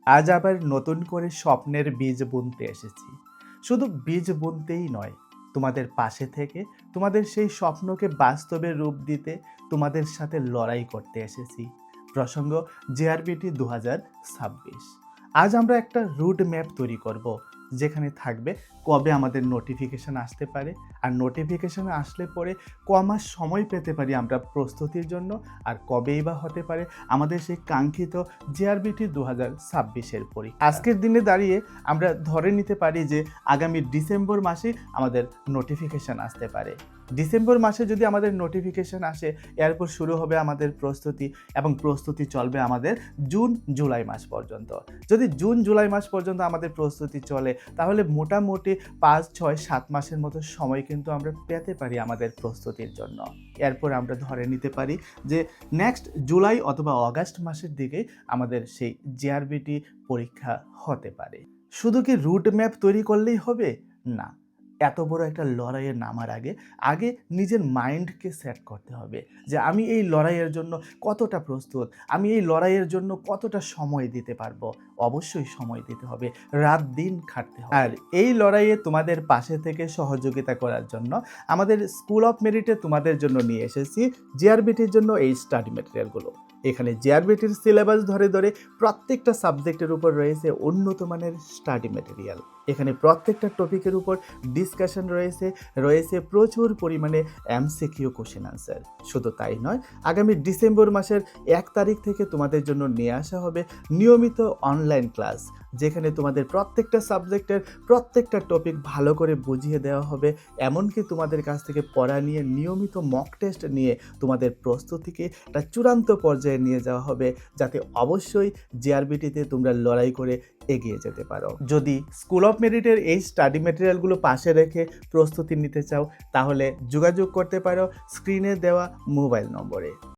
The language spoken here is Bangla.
আজ আবার নতুন করে স্বপ্নের বীজ বুনতে এসেছি। শুধু বীজ বুনতেই নয়, তোমাদের পাশে থেকে তোমাদের সেই স্বপ্নকে বাস্তবে রূপ দিতে তোমাদের সাথে লড়াই করতে এসেছি। প্রসঙ্গ জেআরবিটি 2026। আজ আমরা একটা রুট ম্যাপ তৈরি করব, যেখানে থাকবে কবে আমাদের নোটিফিকেশান আসতে পারে, আর নোটিফিকেশান আসলে পরে মাস সময় পেতে পারি আমরা প্রস্তুতির জন্য, আর কবেই বা হতে পারে আমাদের সেই কাঙ্ক্ষিত জেআরবিটি 2026-এর পরীক্ষা। আজকের দিনে দাঁড়িয়ে আমরা ধরে নিতে পারি যে আগামী ডিসেম্বর মাসে আমাদের নোটিফিকেশান আসতে পারে। ডিসেম্বর মাসে যদি আমাদের নোটিফিকেশান আসে, এরপর শুরু হবে আমাদের প্রস্তুতি, এবং প্রস্তুতি চলবে আমাদের জুন জুলাই মাস পর্যন্ত। যদি জুন জুলাই মাস পর্যন্ত আমাদের প্রস্তুতি চলে, তাহলে মোটামুটি 5, 6, 7 মাসের মতো সময় কিন্তু আমরা পেতে পারি আমাদের প্রস্তুতির জন্য। এরপর আমরা ধরে নিতে পারি যে নেক্সট জুলাই অথবা অগাস্ট মাসের দিকে আমাদের সেই জেআরবিটি পরীক্ষা হতে পারে। শুধু কি রুট ম্যাপ তৈরি করলেই হবে? না, এত বড় একটা লড়াইয়ে নামার আগে নিজের মাইন্ডকে সেট করতে হবে যে আমি এই লড়াইয়ের জন্য কতটা প্রস্তুত, আমি এই লড়াইয়ের জন্য কতটা সময় দিতে পারবো। অবশ্যই সময় দিতে হবে, রাত দিন খাটতে হবে। আর এই লড়াইয়ে তোমাদের পাশে থেকে সহযোগিতা করার জন্য আমাদের স্কুল অফ মেরিটে তোমাদের জন্য নিয়ে এসেছি জেআরবিটির জন্য এই স্টাডি ম্যাটেরিয়ালগুলো। এখানে জেআরবিটির সিলেবাস ধরে ধরে প্রত্যেকটা সাবজেক্টের উপর রয়েছে উন্নত মানের স্টাডি ম্যাটেরিয়াল। এখানে প্রত্যেকটা টপিকের উপর ডিসকাশন রয়েছে প্রচুর পরিমাণে এমসিকিউ কোশ্চেন আনসার। শুধু তাই নয়, আগামী ডিসেম্বর মাসের 1 তারিখ থেকে তোমাদের জন্য নিয়ে আসা হবে নিয়মিত অনলাইন ক্লাস, যেখানে তোমাদের প্রত্যেকটা সাবজেক্টের প্রত্যেকটা টপিক ভালো করে বুঝিয়ে দেওয়া হবে। এমনকি তোমাদের কাছ থেকে পড়া নিয়ে নিয়মিত মক টেস্ট নিয়ে তোমাদের প্রস্তুতিকে একটা চূড়ান্ত পর্যায়ে নিয়ে যাওয়া হবে, যাতে অবশ্যই জেআরবিটিতে তোমরা লড়াই করে এগিয়ে যেতে পারো। যদি স্কুল অফ মেরিটের এই স্টাডি ম্যাটেরিয়ালগুলো পাশে রেখে প্রস্তুতি নিতে চাও, তাহলে যোগাযোগ করতে পারো স্ক্রিনে দেওয়া মোবাইল নম্বরে।